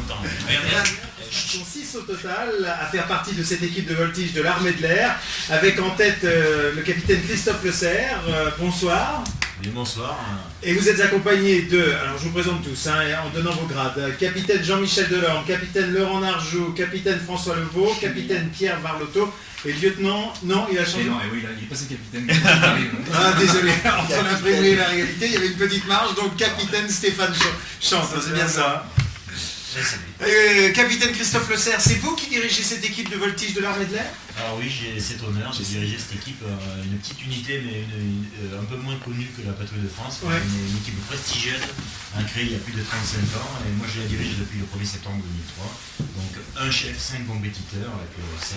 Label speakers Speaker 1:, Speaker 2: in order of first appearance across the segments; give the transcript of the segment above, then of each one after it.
Speaker 1: content.
Speaker 2: Ils sont 6 au total à faire partie de cette équipe de voltige de l'armée de l'air, avec en tête le capitaine Christophe Le Serre. Bonsoir.
Speaker 1: Oui, bonsoir.
Speaker 2: Et vous êtes accompagné de, alors je vous présente tous, en donnant vos grades, capitaine Jean-Michel Delorme, capitaine Laurent Narjou, capitaine François Levaux, capitaine Pierre Varlotto, et lieutenant, non, il a changé.
Speaker 3: Non, oui, il est passé capitaine.
Speaker 2: Ah, désolé, entre l'imprimerie et la réalité, il y avait une petite marge, donc capitaine Stéphane Chante, c'est bien ça. Capitaine Christophe Le Serre, c'est vous qui dirigez cette équipe de voltige de l'armée de l'air?
Speaker 1: Alors oui, j'ai cet honneur de diriger cette équipe, une petite unité, mais un peu moins connue que la Patrouille de France,
Speaker 2: ouais.
Speaker 1: une équipe prestigieuse, créée il y a plus de 35 ans, et moi je la dirige depuis le 1er septembre 2003. Donc un chef, 5 compétiteurs, et puis ça...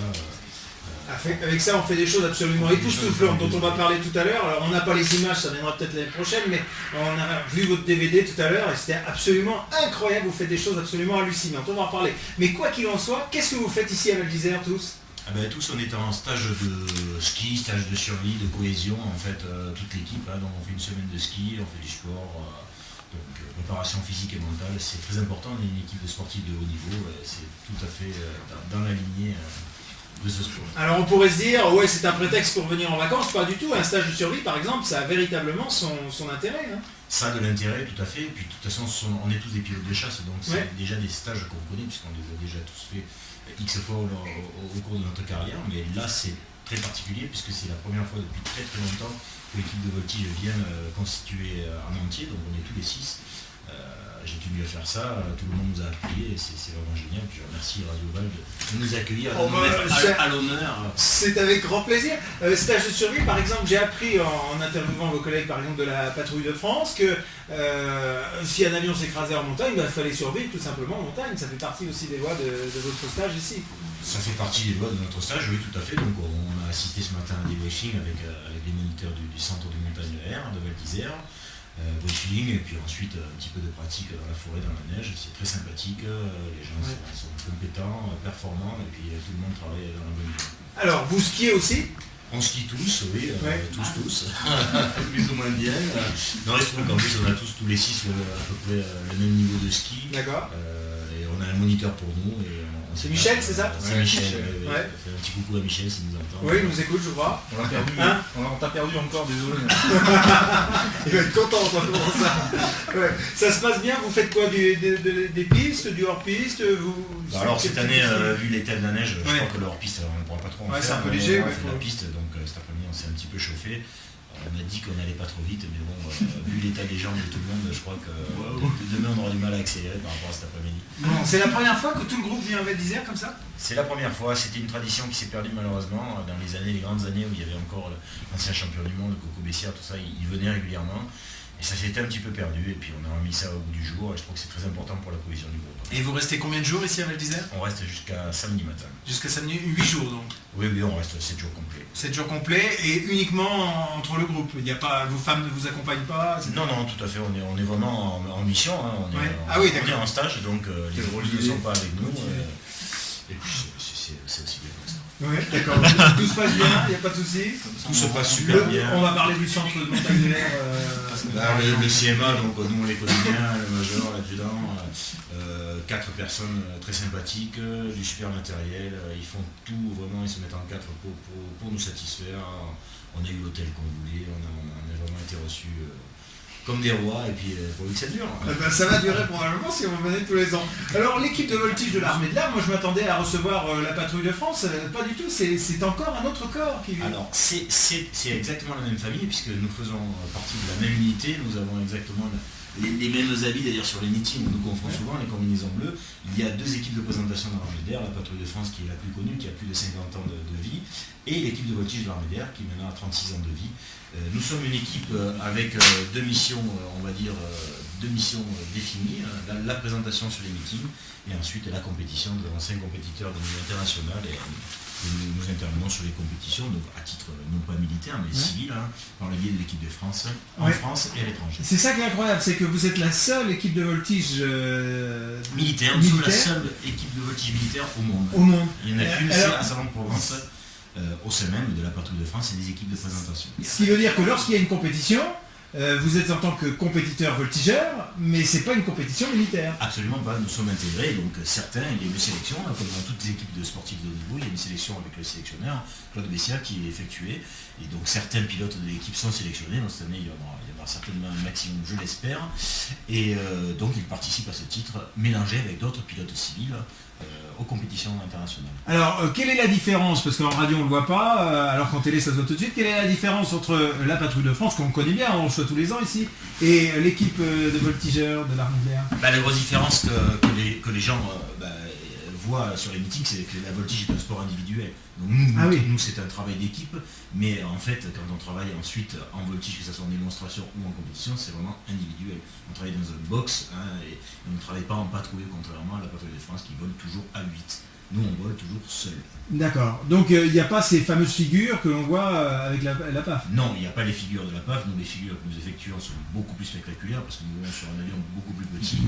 Speaker 2: Avec ça, on fait des choses absolument époustouflantes dont on va parler tout à l'heure. Alors, on n'a pas les images, ça viendra peut-être l'année prochaine, mais on a vu votre DVD tout à l'heure et c'était absolument incroyable. Vous faites des choses absolument hallucinantes. On va en parler. Mais quoi qu'il en soit, qu'est-ce que vous faites ici à Val d'Isère tous?
Speaker 1: Tous, on est en stage de ski, stage de survie, de cohésion, en fait, toute l'équipe. Donc on fait une semaine de ski, on fait du sport, préparation physique et mentale. C'est très important, on est une équipe de sportifs de haut niveau, c'est tout à fait dans la lignée de ce sport.
Speaker 2: Alors on pourrait se dire, ouais, c'est un prétexte pour venir en vacances, pas du tout. Un stage de survie, par exemple, ça a véritablement son intérêt. Hein.
Speaker 1: Ça a de l'intérêt, tout à fait. Et puis de toute façon, on est tous des pilotes de chasse, donc c'est déjà des stages qu'on connaît, puisqu'on les a déjà tous fait X fois au cours de notre carrière. Mais là, c'est très particulier, puisque c'est la première fois depuis très très longtemps que l'équipe de voltige vient constituer en entier, donc on est tous les 6. J'ai tenu à faire ça, tout le monde nous a appuyés et c'est vraiment génial. Je remercie Radio Val de nous accueillir, de nous mettre à l'honneur.
Speaker 2: C'est avec grand plaisir. Stage de survie, par exemple, j'ai appris en interviewant vos collègues par exemple de la Patrouille de France que si un avion s'écrasait en montagne, il fallait survivre tout simplement en montagne. Ça fait partie aussi des lois de votre stage ici.
Speaker 1: Ça fait partie des lois de notre stage, oui tout à fait. Donc on a assisté ce matin à des briefings avec les moniteurs du centre de montagne air de Val d'Isère. Briefing et puis ensuite un petit peu de pratique dans la forêt, dans la neige, c'est très sympathique, les gens sont compétents, performants et puis tout le monde travaille dans la bonne vie.
Speaker 2: Alors vous skiez aussi?
Speaker 1: On skie tous, oui, tous, plus ou moins bien. Dans les trucs en plus on a tous les 6 à peu près le même niveau de ski.
Speaker 2: D'accord.
Speaker 1: Et on a un moniteur pour nous.
Speaker 2: C'est Michel, c'est ça?
Speaker 1: C'est Michel. Ouais. Fait un petit coucou à Michel s'il nous entend.
Speaker 2: Oui, il nous écoute, je crois.
Speaker 3: On l'a perdu, on t'a perdu encore, désolé.
Speaker 2: Il va être content d'entendre ça. Ouais. Ça se passe bien, vous faites quoi? Des pistes, du hors-piste
Speaker 1: alors cette année, vu l'état de la neige, je crois que le hors-piste, on ne pourra pas trop en faire.
Speaker 2: C'est un peu léger.
Speaker 1: On a fait la piste, donc cet après-midi on s'est un petit peu chauffé. On a dit qu'on n'allait pas trop vite, mais bon, vu l'état des jambes de tout le monde, je crois que demain on aura du mal à accélérer par rapport à cet après-midi.
Speaker 2: Bon, c'est la première fois que tout le groupe vient à Val d'Isère comme ça?
Speaker 1: C'est la première fois, c'était une tradition qui s'est perdue malheureusement dans les grandes années où il y avait encore l'ancien champion du monde, le Coco Bessière, tout ça, il venait régulièrement. Et ça s'était un petit peu perdu, et puis on a remis ça au bout du jour, et je trouve que c'est très important pour la cohésion du groupe.
Speaker 2: Et vous restez combien de jours ici à Val d'Isère?
Speaker 1: On reste jusqu'à samedi matin.
Speaker 2: Jusqu'à samedi, 8 jours donc?
Speaker 1: Oui, on reste 7 jours complets.
Speaker 2: 7 jours complets, et uniquement entre le groupe? Il n'y a pas, vos femmes ne vous accompagnent pas?
Speaker 1: Non, tout à fait, on est vraiment en mission, hein. On est en stage, donc les reliés ne sont pas avec nous, et puis c'est aussi bien comme ça.
Speaker 2: Oui, d'accord. Tout se passe bien, il n'y a pas de souci.
Speaker 1: Tout se passe super bien.
Speaker 2: On va parler du centre de montagne de l'air.
Speaker 1: Le CMA, donc nous on les connaît bien, le major, l'adjudant, 4 personnes très sympathiques, du super matériel, ils font tout, vraiment, ils se mettent en 4 pour nous satisfaire. On a eu l'hôtel qu'on voulait, on a vraiment été reçus comme des rois, et puis pourvu que ça dure.
Speaker 2: Ça va durer probablement si on venait tous les ans. Alors l'équipe de voltige de l'armée de l'air, moi je m'attendais à recevoir la Patrouille de France, pas du tout, c'est encore un autre corps qui vient.
Speaker 1: Alors c'est exactement la même famille, puisque nous faisons partie de la même unité, nous avons exactement les mêmes habits, d'ailleurs sur les meetings on nous confond souvent, les combinaisons bleues. Il y a 2 équipes de présentation de l'armée d'air, la Patrouille de France qui est la plus connue, qui a plus de 50 ans de vie, et l'équipe de voltige de l'armée d'air qui maintenant a 36 ans de vie. Nous sommes une équipe avec 2 missions, on va dire, 2 missions définies, la présentation sur les meetings et ensuite la compétition. Nous avons 5 compétiteurs de niveau international et nous intervenons sur les compétitions, donc à titre non pas militaire mais civil, par le biais de l'équipe de France, en France et à l'étranger.
Speaker 2: C'est ça qui est incroyable, c'est que vous êtes la seule équipe de voltige
Speaker 1: militaire. Nous sommes la seule équipe de voltige militaire au monde. Il y en a qu'une, c'est à Salon-de-Provence. Au sein même de la Patrouille de France et des équipes de présentation.
Speaker 2: Ce qui veut dire que lorsqu'il y a une compétition, vous êtes en tant que compétiteur voltigeur, mais c'est pas une compétition militaire.
Speaker 1: Absolument pas, nous sommes intégrés, donc certains, il y a une sélection, là, comme dans toutes les équipes de sportifs de haut niveau, il y a une sélection avec le sélectionneur, Claude Bessia, qui est effectuée, et donc certains pilotes de l'équipe sont sélectionnés, donc cette année il y aura certainement un maximum, je l'espère, et donc ils participent à ce titre, mélangé avec d'autres pilotes civils, aux compétitions internationales.
Speaker 2: Alors, quelle est la différence, parce qu'en radio on ne le voit pas, alors qu'en télé ça se voit tout de suite, quelle est la différence entre la patrouille de France, qu'on connaît bien, on le reçoit tous les ans ici, et l'équipe de voltigeurs de l'armée de l'air?
Speaker 1: La grosse différence que les gens voient sur les meetings, c'est que la voltige est un sport individuel. Donc nous c'est un travail d'équipe, mais en fait quand on travaille ensuite en voltige, que ce soit en démonstration ou en compétition, c'est vraiment individuel. On travaille dans un box, et on ne travaille pas en patrouille, contrairement à la patrouille de France qui vole toujours à 8. Nous on vole toujours seul.
Speaker 2: D'accord, donc il n'y a pas ces fameuses figures que l'on voit avec la PAF?
Speaker 1: Non, il n'y a pas les figures de la PAF. Nous, les figures que nous effectuons sont beaucoup plus spectaculaires parce que nous volons sur un avion beaucoup plus petit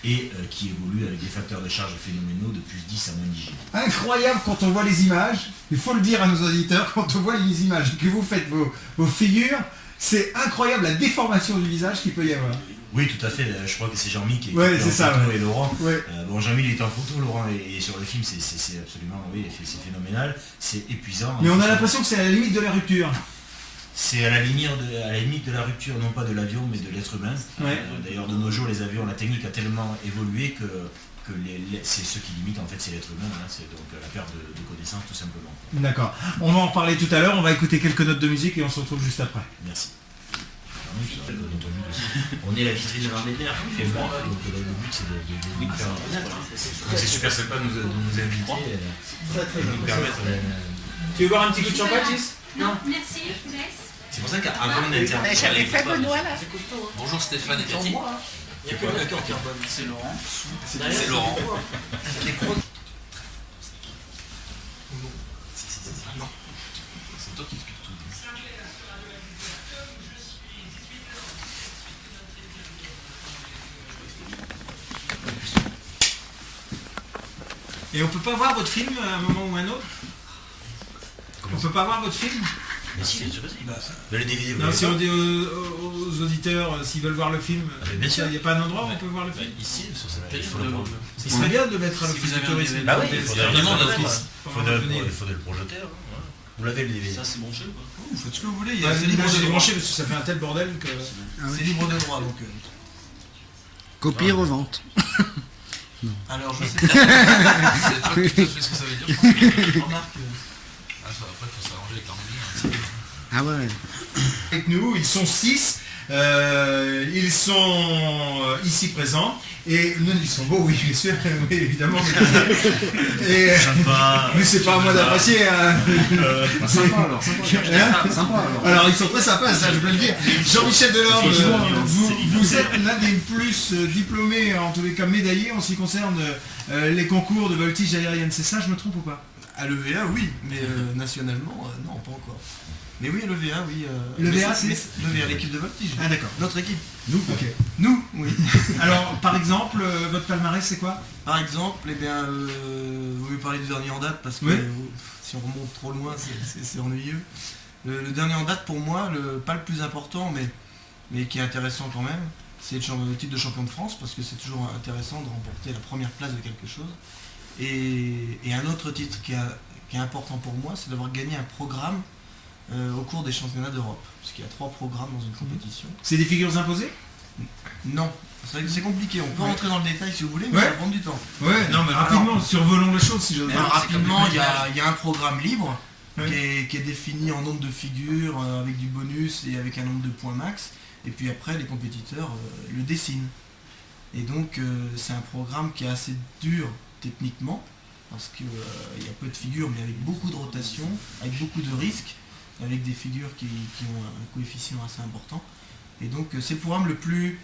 Speaker 1: et qui évolue avec des facteurs de charge phénoménaux de plus 10 à moins 10 G.
Speaker 2: Incroyable quand on voit les images, il faut le dire à nos auditeurs, quand on voit les images que vous faites vos figures, c'est incroyable la déformation du visage qu'il peut y avoir.
Speaker 1: Oui, tout à fait. Je crois que c'est Jean-Mi qui est
Speaker 2: en
Speaker 1: photo et Laurent.
Speaker 2: Ouais.
Speaker 1: Bon, Jean-Mi il est en photo, Laurent et sur le film, c'est absolument, oui, c'est phénoménal, c'est épuisant.
Speaker 2: Mais on a l'impression que c'est à la limite de la rupture.
Speaker 1: C'est à la limite de la rupture, non pas de l'avion, mais de l'être humain.
Speaker 2: Ouais.
Speaker 1: D'ailleurs, de nos jours, les avions, la technique a tellement évolué que c'est ce qui limite, en fait, c'est l'être humain. C'est donc la perte de connaissances, tout simplement.
Speaker 2: D'accord. On va en reparler tout à l'heure, on va écouter quelques notes de musique et on se retrouve juste après.
Speaker 1: Merci. On est la vitrine de l'armée de l'air, il fait froid, donc le but c'est de faire. C'est super sympa de nous inviter et de nous permettre.
Speaker 2: Tu veux boire un petit coup de champagne, Gis?
Speaker 4: Non, merci, je vous laisse.
Speaker 1: C'est pour ça qu'avant d'intervenir.
Speaker 5: J'avais fait Benoît là.
Speaker 6: Bonjour Stéphane et Cathy.
Speaker 1: Il n'y a pas d'accord carbone.
Speaker 6: C'est Laurent. C'est Laurent. C'est toi qui expliques tout.
Speaker 2: Et on peut pas voir votre film à un moment ou un autre? On peut pas voir votre film?
Speaker 1: Mais si, bien sûr que si. Le DVD, vous
Speaker 2: Non,
Speaker 1: l'avez
Speaker 2: si
Speaker 1: pas
Speaker 2: on dit aux auditeurs s'ils veulent voir le film,
Speaker 1: bien sûr.
Speaker 2: il n'y a pas un endroit où on peut voir le film?
Speaker 6: Ici, sur cette
Speaker 1: Il
Speaker 6: télé,
Speaker 1: faut le prendre.
Speaker 2: Ce serait bien de mettre à
Speaker 6: Si
Speaker 2: l'office
Speaker 6: vous
Speaker 2: du
Speaker 6: avez un
Speaker 2: tourisme.
Speaker 6: DVD.
Speaker 1: Bah oui, il faudrait
Speaker 6: Vraiment,
Speaker 1: le
Speaker 6: d'office.
Speaker 1: faudrait le projeter. Vous l'avez le DVD.
Speaker 6: Ça, c'est branché ou pas?
Speaker 3: Vous faites ce que vous voulez,
Speaker 2: Ouais,
Speaker 3: c'est libre
Speaker 2: j'ai
Speaker 3: de droit.
Speaker 2: débranché parce que ça fait un tel bordel que...
Speaker 3: C'est libre de droit donc.
Speaker 5: Copie revente.
Speaker 3: Alors je sais pas.
Speaker 6: C'est toi qui te fais ce que ça veut dire. Je pense que
Speaker 3: Remarque.
Speaker 6: après, il faut s'arranger avec l'armée.
Speaker 5: Ah ouais.
Speaker 2: Avec nous, ils sont 6, ils sont ici présents, et non, ils sont beaux, oui, bien sûr, oui, évidemment. Et, mais c'est pas à moi d'apprécier. Hein.
Speaker 3: Sympa alors, sympa alors.
Speaker 2: Alors ils sont très sympas, ça je peux le dire. Jean-Michel Delorme, vous êtes l'un des plus diplômés, en tous les cas médaillés en ce qui concerne les concours de voltige aérienne, c'est ça, je me trompe ou pas?
Speaker 3: À l'EVA oui, mais nationalement non, pas encore. Mais oui, à l'EVA, oui.
Speaker 2: L'EVA, c'est
Speaker 3: l'EVA, l'équipe de voltige.
Speaker 2: Ah d'accord.
Speaker 3: Notre équipe.
Speaker 2: Nous, ok.
Speaker 3: Nous, oui.
Speaker 2: Alors par exemple, votre palmarès c'est quoi?
Speaker 3: Par exemple, eh bien, vous voulez parler du dernier en date parce que
Speaker 2: Oui.
Speaker 3: si on remonte trop loin, c'est ennuyeux. Le dernier en date pour moi, pas le plus important, mais qui est intéressant quand même, c'est le titre de champion de France parce que c'est toujours intéressant de remporter la première place de quelque chose. Et un autre titre qui est important pour moi, c'est d'avoir gagné un programme au cours des championnats d'Europe. Parce qu'il y a 3 programmes dans une compétition.
Speaker 2: C'est des figures imposées?
Speaker 3: Non, c'est compliqué. On peut rentrer dans le détail si vous voulez, mais
Speaker 2: Ouais.
Speaker 3: ça va prendre du temps.
Speaker 2: Ouais, non mais rapidement, survolons les choses si j'ose
Speaker 3: Alors,
Speaker 2: dire.
Speaker 3: rapidement, il y a un programme libre
Speaker 2: Ouais.
Speaker 3: qui est défini en nombre de figures, avec du bonus et avec un nombre de points max. Et puis après, les compétiteurs le dessinent. Et donc, c'est un programme qui est assez dur techniquement, parce qu'il y a peu de figures, mais avec beaucoup de rotation, avec beaucoup de risques, avec des figures qui ont un coefficient assez important. Et donc, c'est le programme le plus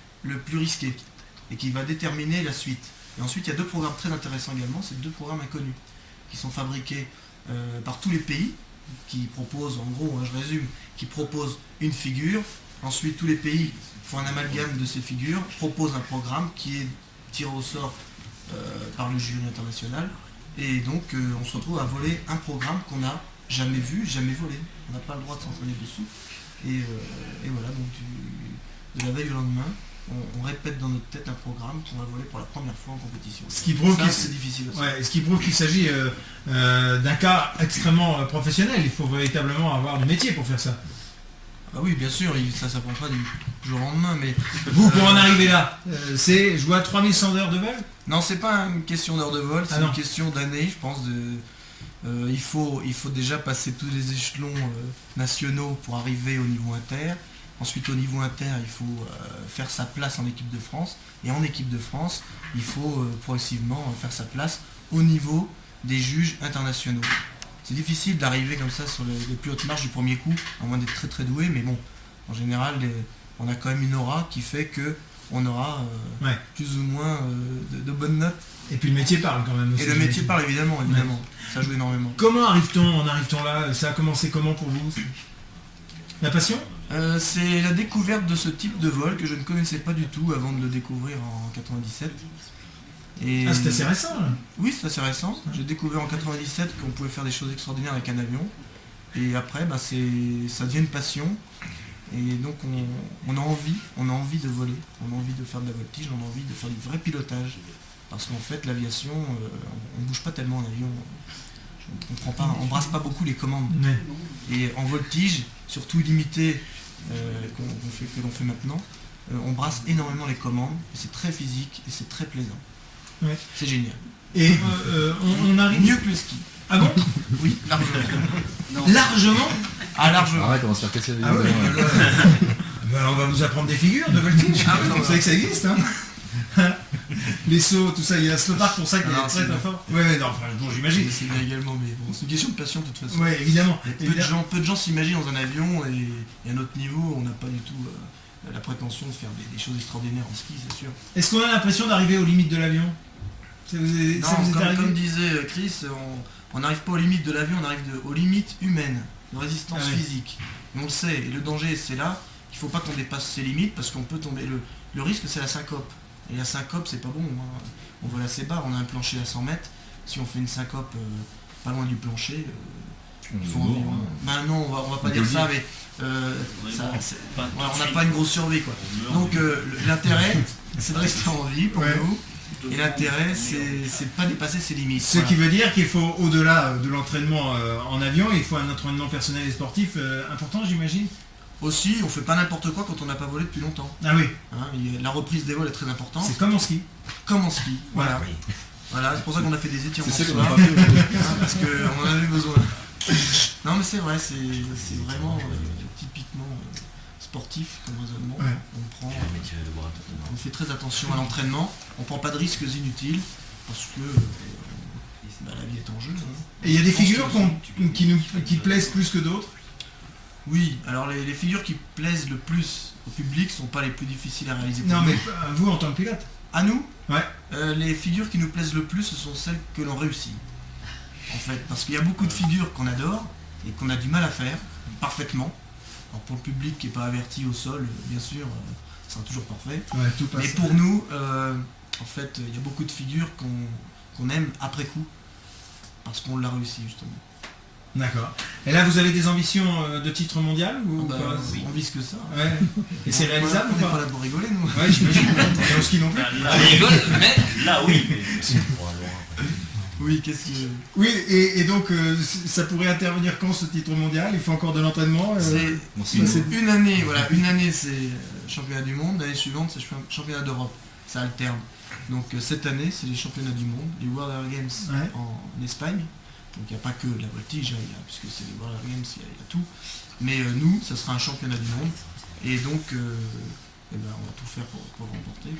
Speaker 3: risqué, et qui va déterminer la suite. Et ensuite, il y a 2 programmes très intéressants également, c'est 2 programmes inconnus, qui sont fabriqués par tous les pays, qui proposent, en gros, je résume, qui proposent une figure. Ensuite, tous les pays font un amalgame de ces figures, proposent un programme qui est tiré au sort par le jury international. Et donc, on se retrouve à voler un programme qu'on n'a jamais vu, jamais volé. On n'a pas le droit de s'entraîner dessus. Et voilà, donc de la veille au lendemain, on répète dans notre tête un programme qu'on va voler pour la première fois en compétition.
Speaker 2: Ce qui prouve
Speaker 3: Ça, c'est difficile aussi.
Speaker 2: ce qui prouve qu'il s'agit d'un cas extrêmement professionnel. Il faut véritablement avoir du métier pour faire ça.
Speaker 3: Ah oui, bien sûr, ça s'apprend pas du jour au lendemain, mais...
Speaker 2: Vous, pour en arriver là, c'est jouer à 3100 heures de vol?
Speaker 3: Non, c'est pas une question d'heure de vol, c'est
Speaker 2: non.
Speaker 3: une question d'année, je pense. Il faut déjà passer tous les échelons nationaux pour arriver au niveau inter. Ensuite, au niveau inter, il faut faire sa place en équipe de France. Et en équipe de France, il faut progressivement faire sa place au niveau des juges internationaux. C'est difficile d'arriver comme ça sur les plus hautes marches du premier coup, à moins d'être très très doué, mais bon, en général, on a quand même une aura qui fait que on aura plus ou moins de bonnes notes.
Speaker 2: Et puis le métier parle quand même aussi.
Speaker 3: Et le métier parle évidemment. Ça joue énormément.
Speaker 2: Comment en arrive-t-on là? Ça a commencé comment pour vous? La passion?
Speaker 3: C'est la découverte de ce type de vol que je ne connaissais pas du tout avant de le découvrir en 97. Et
Speaker 2: c'est assez récent là.
Speaker 3: Oui, c'est assez récent. J'ai découvert en 97 qu'on pouvait faire des choses extraordinaires avec un avion. Et après, ça devient une passion. Et donc on a envie de voler, on a envie de faire de la voltige, on a envie de faire du vrai pilotage. Parce qu'en fait, l'aviation, on ne bouge pas tellement en avion. On brasse pas beaucoup les commandes. Et en voltige, surtout illimité que l'on fait maintenant, on brasse énormément les commandes. Et c'est très physique et c'est très plaisant.
Speaker 2: Ouais.
Speaker 3: C'est génial.
Speaker 2: Et on arrive...
Speaker 3: Mieux que le ski.
Speaker 2: Ah bon?
Speaker 3: Oui, largement.
Speaker 2: Largement?
Speaker 3: Ah, largement.
Speaker 7: Arrête, on va se faire casser la
Speaker 2: Ah
Speaker 7: vidéo.
Speaker 2: ouais. On va vous apprendre des figures de voltige. Vous savez que ça existe, hein? Les sauts, tout ça, il y a un slowpark pour ça qui est très très fort. Ouais, non, enfin, bon, j'imagine.
Speaker 3: C'est bien également, mais bon, c'est une question de passion de toute façon.
Speaker 2: Ouais, évidemment.
Speaker 3: Peu de gens s'imaginent dans un avion et à notre niveau, on n'a pas du tout la prétention de faire des choses extraordinaires en ski, c'est sûr.
Speaker 2: Est-ce qu'on a l'impression d'arriver aux limites de l'avion?
Speaker 3: Comme disait Chris, on n'arrive pas aux limites de l'avion, on arrive aux limites humaines, de résistance physique. Et on le sait, et le danger c'est là, il ne faut pas qu'on dépasse ces limites parce qu'on peut tomber. Le risque c'est la syncope. Et la syncope c'est pas bon, hein. On vole assez bas, on a un plancher à 100 mètres, si on fait une syncope pas loin du plancher, il faut environ... Ben non, on va pas dire ça, mais on n'a pas une grosse survie quoi. Donc l'intérêt c'est de rester en vie pour nous. Et l'intérêt, c'est pas dépasser ses limites.
Speaker 2: Ce qui veut dire qu'il faut, au-delà de l'entraînement en avion, il faut un entraînement personnel et sportif important, j'imagine.
Speaker 3: Aussi, on fait pas n'importe quoi quand on n'a pas volé depuis longtemps.
Speaker 2: Ah oui.
Speaker 3: Hein, la reprise des vols est très importante.
Speaker 2: C'est comme en ski.
Speaker 3: Comme en ski, voilà.
Speaker 2: Oui.
Speaker 3: Voilà, c'est pour ça qu'on a fait des étirements
Speaker 7: C'est ça
Speaker 3: ce
Speaker 7: qu'on a
Speaker 3: soir,
Speaker 7: pas fait aujourd'hui.
Speaker 3: parce qu'on en avait besoin. Non mais c'est vrai, c'est vraiment typiquement sportif comme raisonnement.
Speaker 2: Ouais.
Speaker 3: On fait très attention à l'entraînement, on prend pas de risques inutiles parce que la vie est en jeu. Hein.
Speaker 2: Et il y a des figures qui plaisent plus que d'autres?
Speaker 3: Oui, alors les figures qui plaisent le plus au public sont pas les plus difficiles à réaliser pour
Speaker 2: Non
Speaker 3: nous.
Speaker 2: mais vous en tant que pilote?
Speaker 3: À nous,
Speaker 2: Ouais.
Speaker 3: les figures qui nous plaisent le plus, ce sont celles que l'on réussit. En fait, parce qu'il y a beaucoup de figures qu'on adore et qu'on a du mal à faire parfaitement. Alors pour le public qui n'est pas averti au sol, bien sûr, ça sera toujours parfait.
Speaker 2: Ouais, tout passe.
Speaker 3: Mais pour nous, en fait, il y a beaucoup de figures qu'on aime après coup, parce qu'on l'a réussi justement.
Speaker 2: D'accord. Et là, vous avez des ambitions de titre mondial ou pas?
Speaker 3: On vise que ça.
Speaker 2: Ouais. Et c'est réalisable
Speaker 3: On
Speaker 2: ou
Speaker 3: n'est pas
Speaker 2: pas?
Speaker 3: là pour rigoler, nous.
Speaker 2: Ouais, j'imagine. Et au ski non plus.
Speaker 6: On rigole, mais
Speaker 1: Là, oui.
Speaker 3: Oui, qu'est-ce que...
Speaker 2: Oui, et donc ça pourrait intervenir quand ce titre mondial? Il faut encore de l'entraînement
Speaker 3: C'est une année, voilà, une année c'est championnat du monde, l'année suivante c'est championnat d'Europe, ça alterne. Donc cette année c'est les championnats du monde, les World Air Games en Espagne. Donc il n'y a pas que de la voltige, puisque c'est les World Air Games, il y a tout. Mais nous, ça sera un championnat du monde. Et donc on va tout faire pour remporter,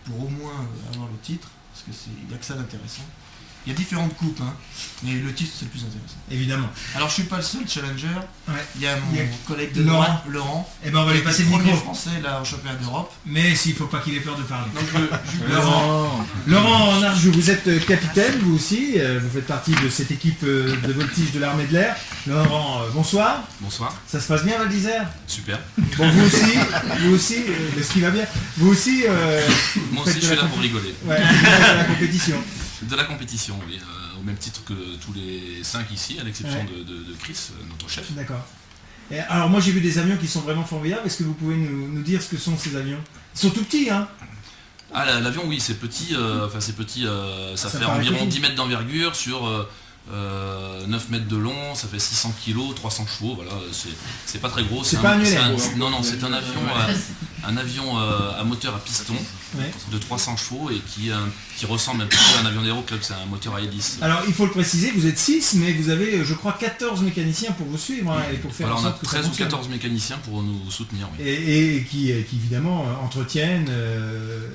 Speaker 3: pour au moins avoir le titre, parce qu'il n'y a que ça d'intéressant. Il y a différentes coupes, hein, mais le titre c'est le plus intéressant.
Speaker 2: Évidemment.
Speaker 3: Alors je suis pas le seul challenger,
Speaker 2: Ouais.
Speaker 3: il y a mon collègue de
Speaker 2: Laurent.
Speaker 3: droite, Laurent,
Speaker 2: Et ben on va lui passer le
Speaker 3: premier
Speaker 2: micro.
Speaker 3: français là au championnat d'Europe.
Speaker 2: Mais s'il faut pas qu'il ait peur de parler.
Speaker 3: Donc
Speaker 2: Laurent. Laurent Narjou, vous êtes capitaine, vous aussi, vous faites partie de cette équipe de voltige de l'armée de l'air. Laurent, bonsoir.
Speaker 6: bonsoir,
Speaker 2: Ça se passe bien Val d'Isère?
Speaker 6: super.
Speaker 2: Bon, vous aussi, le ski va bien. Vous aussi,
Speaker 6: Moi
Speaker 2: faites
Speaker 6: aussi
Speaker 2: de
Speaker 6: je suis
Speaker 2: la
Speaker 6: là pour rigoler.
Speaker 2: ouais, vous faites de la compétition.
Speaker 6: De la compétition, oui, au même titre que tous les 5 ici, à l'exception
Speaker 2: Ouais.
Speaker 6: de Chris, notre chef.
Speaker 2: D'accord. Et alors moi j'ai vu des avions qui sont vraiment formidables. Est-ce que vous pouvez nous dire ce que sont ces avions? Ils sont tout petits, hein?
Speaker 6: Ah, l'avion, oui, c'est petit, ça fait
Speaker 2: paraît
Speaker 6: environ
Speaker 2: petit.
Speaker 6: 10 mètres d'envergure sur 9 mètres de long, ça fait 600 kg, 300 chevaux, voilà, c'est pas très gros.
Speaker 2: C'est pas un ULM.
Speaker 6: Non, c'est un avion à moteur à piston
Speaker 2: Ouais.
Speaker 6: de 300 chevaux et qui ressemble un petit peu à un avion d'aéroclub, c'est un moteur à hélice.
Speaker 2: Alors il faut le préciser, vous êtes 6, mais vous avez je crois 14 mécaniciens pour vous suivre hein, et pour faire
Speaker 6: Alors
Speaker 2: en
Speaker 6: on a
Speaker 2: sorte que ça
Speaker 6: 13 ou
Speaker 2: fonctionne.
Speaker 6: 14 mécaniciens pour nous soutenir, oui.
Speaker 2: Et qui évidemment entretiennent.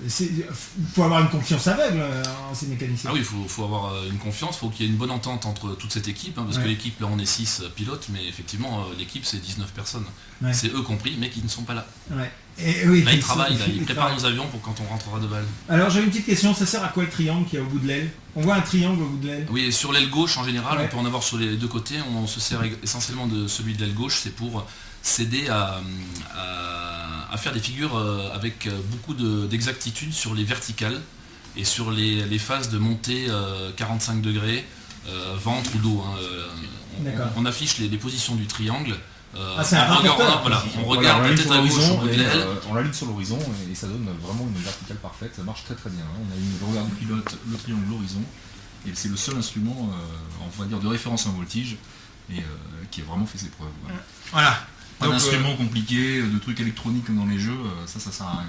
Speaker 2: Il faut avoir une confiance aveugle en ces mécaniciens.
Speaker 6: Ah oui, il faut avoir une confiance, il faut qu'il y ait une bonne entente entre toute cette équipe, hein, parce
Speaker 2: Ouais.
Speaker 6: que l'équipe, là on est 6 pilotes, mais effectivement l'équipe c'est 19 personnes.
Speaker 2: Ouais.
Speaker 6: C'est eux compris, mais qui ne sont pas là.
Speaker 2: Ouais. Et oui,
Speaker 6: Là ils travaillent, là, ils
Speaker 2: ils
Speaker 6: préparent
Speaker 2: travaillent.
Speaker 6: nos avions pour quand on rentrera de Bâle.
Speaker 2: Alors j'ai une petite question, ça sert à quoi le triangle qui est au bout de l'aile? On voit un triangle au bout de l'aile.
Speaker 6: Oui, et sur l'aile gauche en général,
Speaker 2: Ouais.
Speaker 6: on peut en avoir sur les deux côtés, on se sert essentiellement de celui de l'aile gauche, c'est pour s'aider à faire des figures avec beaucoup d'exactitude sur les verticales et sur les phases de montée 45 degrés, ventre ou dos. Hein,
Speaker 2: D'accord.
Speaker 6: on affiche les positions du triangle.
Speaker 2: C'est un rapporteur.
Speaker 6: On regarde la tête à gauche au bout de l'aile.
Speaker 7: On l'aligne sur l'horizon et ça donne vraiment une verticale parfaite, ça marche très très bien. On a une regard du pilote, le triangle, l'horizon, et c'est le seul instrument, on va dire, de référence en voltige, et qui a vraiment fait ses preuves. Voilà.
Speaker 2: Voilà.
Speaker 7: Pas
Speaker 2: Donc,
Speaker 7: d'instruments compliqués, de trucs électroniques comme dans les jeux, ça sert à rien.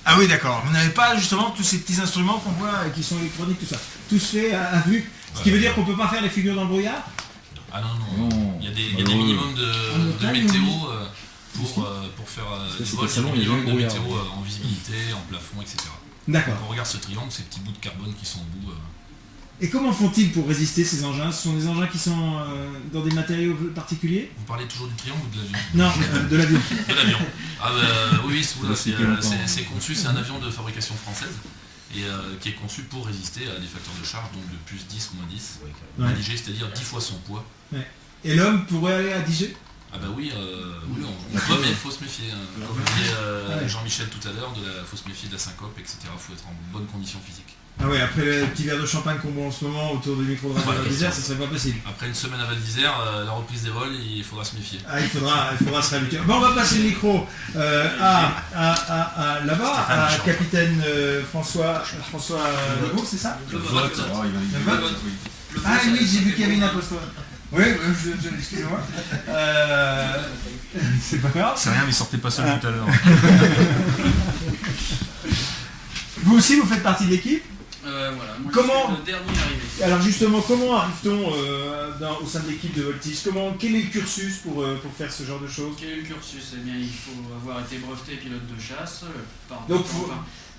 Speaker 2: Ah oui d'accord, vous n'avez pas justement tous ces petits instruments qu'on voit qui sont électroniques, tout ça. Tout se fait à vue. Ce qui veut dire qu'on ne peut pas faire les figures dans le brouillard.
Speaker 6: Ah non,
Speaker 7: Non.
Speaker 6: il y a des minimums de
Speaker 2: montagne,
Speaker 6: météo
Speaker 2: oui.
Speaker 6: pour faire
Speaker 7: Ça,
Speaker 6: des
Speaker 7: c'est
Speaker 6: vols,
Speaker 7: pas salon,
Speaker 6: il y a
Speaker 7: il y a
Speaker 6: des minimums de
Speaker 7: jamais
Speaker 6: météo
Speaker 7: brouillard.
Speaker 6: en visibilité, en plafond, etc.
Speaker 2: D'accord.
Speaker 6: Quand on regarde ce triangle, ces petits bouts de carbone qui sont au bout.
Speaker 2: Et comment font-ils pour résister ces engins? Ce sont des engins qui sont dans des matériaux particuliers?
Speaker 6: Vous parlez toujours du triangle ou de l'avion?
Speaker 2: Non, de l'avion.
Speaker 6: De l'avion. Ah oui,
Speaker 7: Ça fait longtemps.
Speaker 6: c'est conçu, c'est un avion de fabrication française et qui est conçu pour résister à des facteurs de charge, donc de plus 10 ou moins 10.
Speaker 2: Ouais.
Speaker 6: Léger, c'est-à-dire 10 fois son poids.
Speaker 2: Et l'homme pourrait aller à 10 G?
Speaker 6: Ah bah oui, on peut, mais il faut se méfier. Hein. Comme disait Jean-Michel tout à l'heure, faut se méfier de la syncope, etc. Il faut être en bonne condition physique.
Speaker 2: Ah ouais, après le petit verre de champagne qu'on boit en ce moment autour du micro de Radio
Speaker 6: Voilà,
Speaker 2: Val d'Isère,
Speaker 6: c'est
Speaker 2: ça serait pas possible.
Speaker 6: Après une semaine à Val d'Isère, la reprise des vols, il faudra se méfier.
Speaker 2: Ah, il faudra se réhabituer. Bon, on va passer le micro à là-bas, à capitaine François Legault, c'est ça?
Speaker 6: Le vote.
Speaker 7: Oh, il va
Speaker 2: Le
Speaker 7: il va-
Speaker 2: vote.
Speaker 7: oui.
Speaker 2: Ah oui, j'ai vu qu'il y avait une apostrophe. Oui, excusez-moi. C'est pas grave.
Speaker 7: C'est rien, mais sortez pas seul tout à l'heure.
Speaker 2: Vous aussi, vous faites partie de l'équipe.
Speaker 8: Voilà, moi
Speaker 2: Comment-
Speaker 8: je suis le dernier arrivé.
Speaker 2: Alors justement, comment arrive-t-on au sein de l'équipe de Voltige? Quel est le cursus pour faire ce genre de choses?
Speaker 8: Quel est le cursus? Eh bien, il faut avoir été breveté pilote de chasse.
Speaker 2: Donc,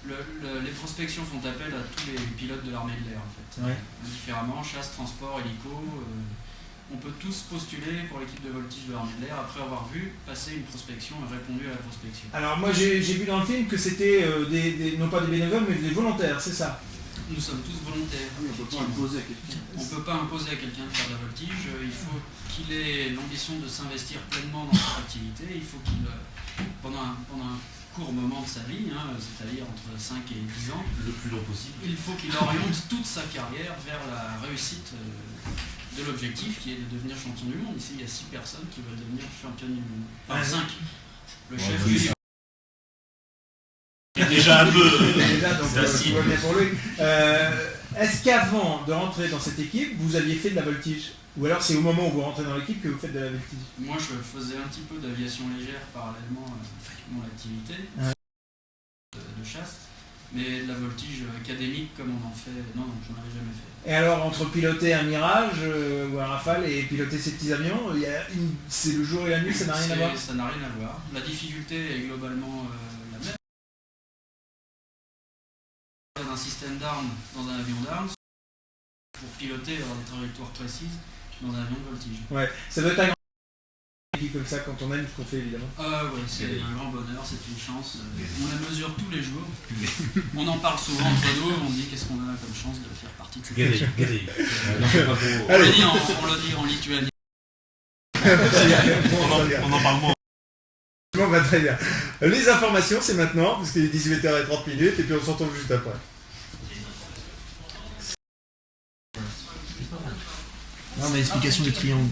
Speaker 8: les prospections font appel à tous les pilotes de l'armée de l'air, en fait.
Speaker 2: Ouais.
Speaker 8: Différemment, chasse, transport, hélico. On peut tous postuler pour l'équipe de voltige de l'armée de l'air après avoir vu passer une prospection et répondu à la prospection.
Speaker 2: Alors moi j'ai vu dans le film que c'était non pas des bénévoles mais des volontaires, c'est ça?
Speaker 8: Nous sommes tous volontaires.
Speaker 9: On ne peut pas imposer à quelqu'un.
Speaker 8: On ne peut pas imposer à quelqu'un de faire de la voltige, il faut qu'il ait l'ambition de s'investir pleinement dans cette activité, il faut qu'il, pendant un court moment de sa vie, hein, c'est-à-dire entre 5 et 10 ans,
Speaker 1: Le plus long possible.
Speaker 8: il faut qu'il oriente toute sa carrière vers la réussite de l'objectif qui est de devenir champion du monde. Ici, il y a 6 personnes qui veulent devenir championnes du monde. Enfin, 5. Le chef, lui,
Speaker 1: Déjà un peu.
Speaker 2: Déjà, donc,
Speaker 1: c'est assis.
Speaker 2: tout va bien pour lui. Est-ce qu'avant de rentrer dans cette équipe, vous aviez fait de la voltige? Ou alors c'est au moment où vous rentrez dans l'équipe que vous faites de la voltige?
Speaker 8: moi, je faisais un petit peu d'aviation légère parallèlement à mon activité de chasse. Mais de la voltige académique comme on en fait, non, je n'en avais jamais fait.
Speaker 2: Et alors entre piloter un Mirage ou un Rafale et piloter ces petits avions, c'est le jour et la nuit, ça n'a rien à voir?
Speaker 8: Ça n'a rien à voir. La difficulté est globalement la même. Un système d'armes dans un avion d'armes pour piloter avoir des trajectoires précises dans un avion de voltige.
Speaker 2: Ouais, ça doit être un grand équipe comme ça quand on aime ce qu'on fait évidemment.
Speaker 8: Ouais, c'est un grand bonheur, c'est une chance. On la mesure tous les jours. On en parle souvent entre nous, on dit qu'est-ce qu'on a comme chance de faire partie de cette équipe. On le dit en lituanien.
Speaker 7: On en parle moins.
Speaker 2: Bon, bah, très bien. Les informations, c'est maintenant, parce qu'il est 18h30 et puis on se retrouve juste après.
Speaker 3: Non, mais l'explication du triangle.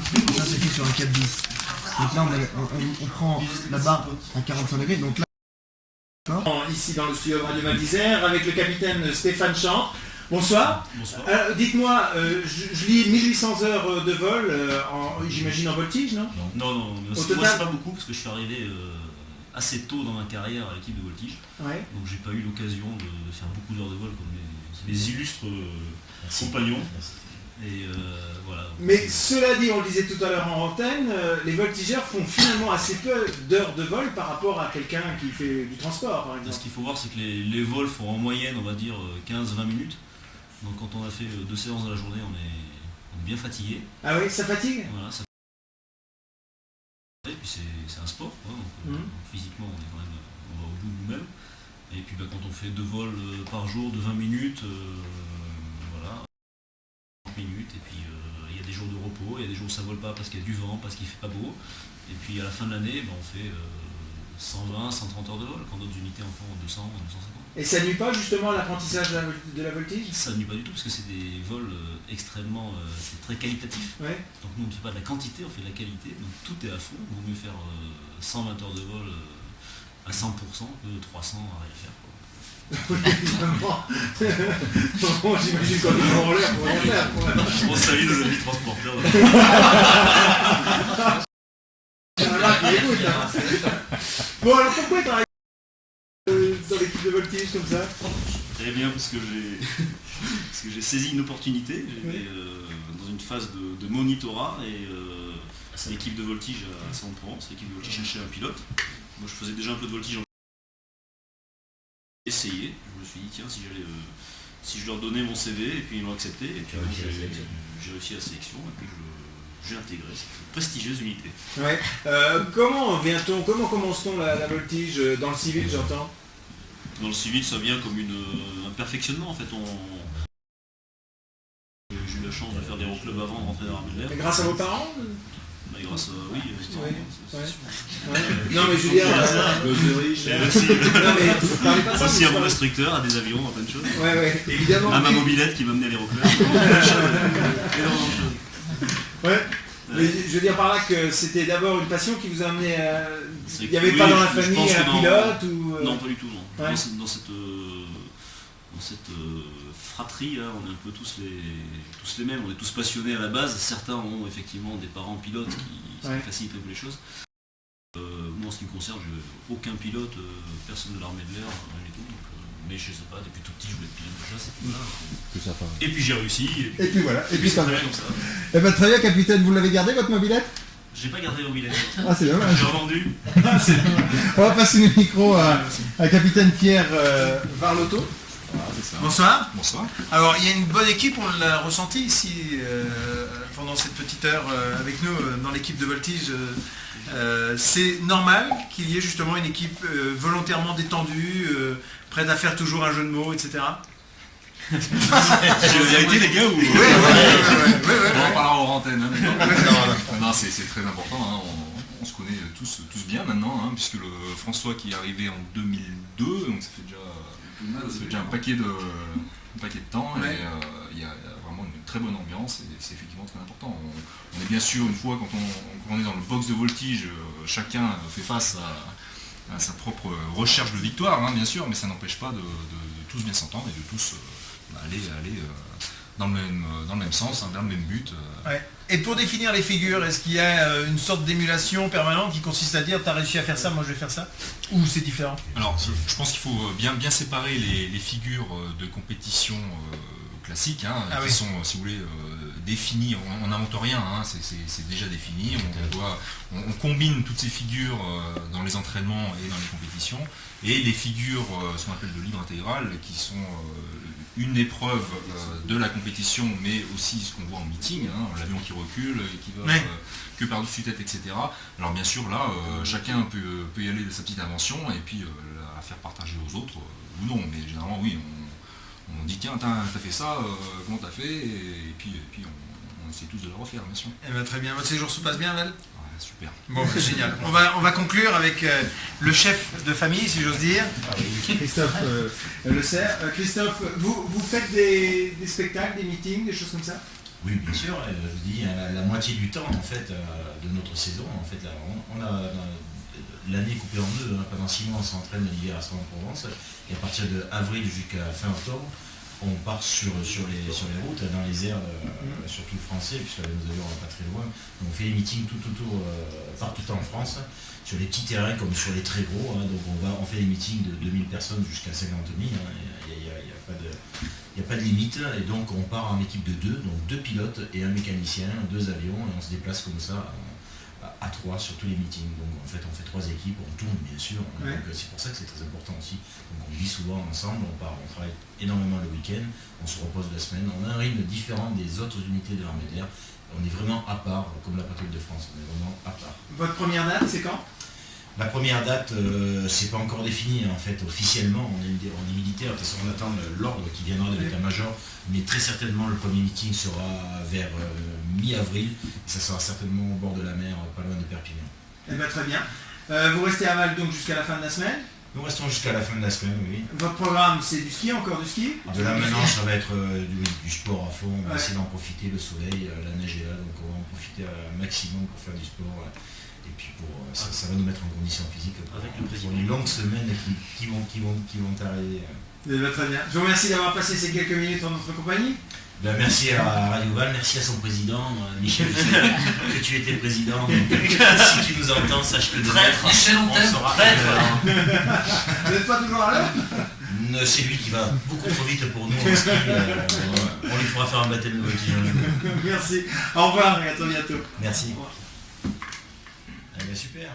Speaker 3: Ça c'est fait sur un 4-10. Donc là on prend la barre à 45 degrés. Donc là,
Speaker 2: Ici dans le studio de Radio Val d'Isère avec le capitaine Stéphane Chant. Bonsoir.
Speaker 1: Bonsoir.
Speaker 2: Dites-moi, je lis 1800 heures de vol, j'imagine en voltige, non?
Speaker 1: Non, mais
Speaker 2: Au
Speaker 1: moi
Speaker 2: total-
Speaker 1: c'est pas beaucoup parce que je suis arrivé assez tôt dans ma carrière à l'équipe de voltige.
Speaker 2: Ouais.
Speaker 1: Donc j'ai pas eu l'occasion de faire beaucoup d'heures de vol comme les illustres compagnons. Et voilà.
Speaker 2: Mais cela dit, on le disait tout à l'heure en antenne, les voltigeurs font finalement assez peu d'heures de vol par rapport à quelqu'un qui fait du transport, par
Speaker 1: Ce
Speaker 2: exemple.
Speaker 1: qu'il faut voir, c'est que les vols font en moyenne, on va dire, 15-20 minutes. Donc quand on a fait 2 séances dans la journée, on est bien fatigué.
Speaker 2: Ah oui, ça fatigue?
Speaker 1: Voilà, ça... Et puis c'est un sport, quoi. Donc, physiquement on va au bout de nous-mêmes. Et puis quand on fait 2 vols par jour de 20 minutes, voilà, 30 minutes, et puis il y a des jours de repos, il y a des jours où ça vole pas parce qu'il y a du vent, parce qu'il fait pas beau. Et puis à la fin de l'année, on fait 120, 130 heures de vol, quand d'autres unités en font 200, 250.
Speaker 2: Et ça nuit pas justement à l'apprentissage de la voltige?
Speaker 1: Ça ne nuit pas du tout parce que c'est des vols extrêmement, c'est très qualitatif.
Speaker 2: Ouais.
Speaker 1: Donc nous on ne fait pas de la quantité, on fait de la qualité, donc tout est à fond. Il vaut mieux faire 120 heures de vol à 100% que 300 à rien faire, quoi.
Speaker 2: Oui, évidemment. Bon, j'imagine qu'on est en l'air pour rien faire, quoi.
Speaker 1: On salue nos amis transporteurs.
Speaker 2: Il y en a qui écoutent, hein. Bon, alors pourquoi tu arrives dans l'équipe de voltige comme ça?
Speaker 1: Très bien, parce que j'ai saisi une opportunité. J'étais dans une phase de monitorat et l'équipe de voltige à Saint-Provence, l'équipe de voltige cherchait un pilote. Moi je faisais déjà un peu de voltige en essayé. Je me suis dit tiens si je leur donnais mon CV et puis ils l'ont accepté et puis donc, j'ai réussi à la sélection et puis j'ai intégré cette prestigieuse unité.
Speaker 2: Ouais. Comment commence-t-on la voltige dans le civil, j'entends?
Speaker 1: Dans le civil, ça vient comme un perfectionnement en fait. J'ai eu la chance de faire des clubs avant de rentrer dans l'armée de l'air.
Speaker 2: Et grâce à vos parents?
Speaker 1: Bah, grâce à oui,
Speaker 2: Ouais. Non mais je veux dire... Non mais parlez pas de ça.
Speaker 1: aussi à
Speaker 2: mais
Speaker 1: mon
Speaker 2: c'est
Speaker 1: instructeur, à des avions, à plein de choses.
Speaker 2: pas- Ouais, évidemment.
Speaker 1: À ma mobilette qui m'a mené à l'aéroclub. Énormément de choses.
Speaker 2: Ouais. Mais je veux dire par là que c'était d'abord une passion qui vous a amené à...
Speaker 1: C'est-
Speaker 2: Il n'y avait
Speaker 1: oui,
Speaker 2: pas dans la
Speaker 1: je
Speaker 2: famille
Speaker 1: pense que
Speaker 2: un
Speaker 1: dans-
Speaker 2: pilote ou...
Speaker 1: Non, pas du tout, non.
Speaker 2: Ouais.
Speaker 1: Dans cette fratrie, là, on est un peu tous les mêmes, on est tous passionnés à la base. Certains ont effectivement des parents pilotes qui facilitent un peu les choses. Moi, en ce qui me concerne, je n'ai aucun pilote, personne de l'armée de l'air, rien du tout. Donc, mais je sais pas, depuis tout petit, je voulais être pilote de chasse. Voilà. Et puis j'ai réussi.
Speaker 2: Et puis voilà. Et puis
Speaker 1: c'est
Speaker 2: ça
Speaker 1: très
Speaker 2: va.
Speaker 1: bien comme ça.
Speaker 2: Eh ben très bien capitaine, vous l'avez gardé votre mobilette?
Speaker 1: J'ai pas gardé mon billet.
Speaker 2: Ah c'est dommage.
Speaker 1: J'ai revendu.
Speaker 2: On va passer le micro à capitaine Pierre Varlotto.
Speaker 7: C'est ça.
Speaker 3: bonsoir.
Speaker 7: Bonsoir.
Speaker 3: Alors il y a une bonne équipe, on l'a ressenti ici pendant cette petite heure avec nous dans l'équipe de voltige. C'est normal qu'il y ait justement une équipe volontairement détendue, prête à faire toujours un jeu de mots, etc.
Speaker 1: J'ai la vérité les gars ou...
Speaker 7: On en parlera hors antenne. Hein, d'accord. Non, c'est très important. Hein. On se connaît tous bien maintenant, hein, puisque le François qui est arrivé en 2002, donc ça fait déjà un paquet de temps.
Speaker 3: Ouais.
Speaker 7: Et il y a vraiment une très bonne ambiance et c'est effectivement très important. On est bien sûr, une fois quand on est dans le box de voltige, chacun fait face à sa propre recherche de victoire, hein, bien sûr, mais ça n'empêche pas de tous bien s'entendre et de tous aller dans le même sens, hein, vers le même but.
Speaker 3: Ouais. Et pour définir les figures, est-ce qu'il y a une sorte d'émulation permanente qui consiste à dire t'as réussi à faire ça, moi je vais faire ça? Ou c'est différent?
Speaker 7: Alors, je pense qu'il faut bien séparer les figures de compétition classiques, hein, qui sont, si vous voulez, définies. On n'invente rien, hein, c'est déjà défini. On combine toutes ces figures dans les entraînements et dans les compétitions. Et les figures, ce qu'on appelle de libre intégral, qui sont une épreuve de la compétition, mais aussi ce qu'on voit en meeting, hein, l'avion qui recule, qui va que par-dessus tête, etc. Alors bien sûr, là, chacun peut y aller de sa petite invention et puis la faire partager aux autres, ou non, mais généralement, oui, on dit tiens, t'as fait ça, comment t'as fait, et puis on essaie tous de le refaire, bien sûr.
Speaker 3: Eh ben, très bien, votre séjour se passe bien, Val?
Speaker 7: Ouais, super.
Speaker 3: Bon, génial. On va conclure avec le chef de famille, si j'ose dire.
Speaker 2: Christophe Le Serre. Christophe, vous faites des spectacles, des meetings, des choses comme ça?
Speaker 1: Oui, bien sûr. Je vous dis, la moitié du temps en fait de notre saison, en fait, là, on a l'année coupée en deux. Hein. Pendant 6 mois, on s'entraîne l'hiver à Salon-de-Provence, et à partir d'avril jusqu'à fin octobre, on part sur les routes, dans les airs, surtout français, puisque nos avions ne va pas très loin. Donc on fait des meetings tout autour, partout en France, sur les petits terrains comme sur les très gros. Hein. Donc on fait des meetings de 2000 personnes jusqu'à 50 000. Hein. Il n'y a pas de limite. Et donc on part en équipe de 2, donc 2 pilotes et un mécanicien, 2 avions, et on se déplace comme ça à 3 sur tous les meetings. Donc en fait on fait 3 équipes, on tourne bien sûr. Hein.
Speaker 2: Ouais.
Speaker 1: Donc c'est pour ça que c'est très important aussi. Donc on vit souvent ensemble, on travaille énormément le week-end, on se repose la semaine. On a un rythme différent des autres unités de l'armée de l'air. On est vraiment à part, comme la patrouille de France, on est vraiment à part.
Speaker 2: Votre première date, c'est quand?
Speaker 1: La première date, c'est pas encore défini en fait officiellement, on est militaire, de toute façon on attend l'ordre qui viendra de l'état-major, mais très certainement le premier meeting sera vers mi-avril, et ça sera certainement au bord de la mer, pas loin de Perpignan.
Speaker 2: Eh ben, très bien. Vous restez à Val donc jusqu'à la fin de la semaine.
Speaker 1: Nous restons jusqu'à la fin de la semaine, oui.
Speaker 2: Votre programme, c'est du ski, encore du ski?
Speaker 1: De là maintenant, ça va être du sport à fond, on va
Speaker 2: Ouais.
Speaker 1: essayer d'en profiter, le soleil, la neige est là, donc on va en profiter un maximum pour faire du sport. Et puis ça va nous mettre en condition physique pour les longues semaines qui vont arriver.
Speaker 2: Eh ben, très bien. Je vous remercie d'avoir passé ces quelques minutes en notre compagnie.
Speaker 1: Ben, merci à Radio Val, merci à son président, Michel, je sais que tu étais président, donc si tu nous entends, sache que demain,
Speaker 6: Michel, on t'aime.
Speaker 1: sera
Speaker 2: Vous n'êtes pas toujours à l'heure?
Speaker 1: c'est lui qui va beaucoup trop vite pour nous en ski, on lui fera faire un baptême de voltige.
Speaker 2: Merci. Au revoir et à très bientôt.
Speaker 1: Merci.
Speaker 2: Au revoir.
Speaker 1: Eh ben, super.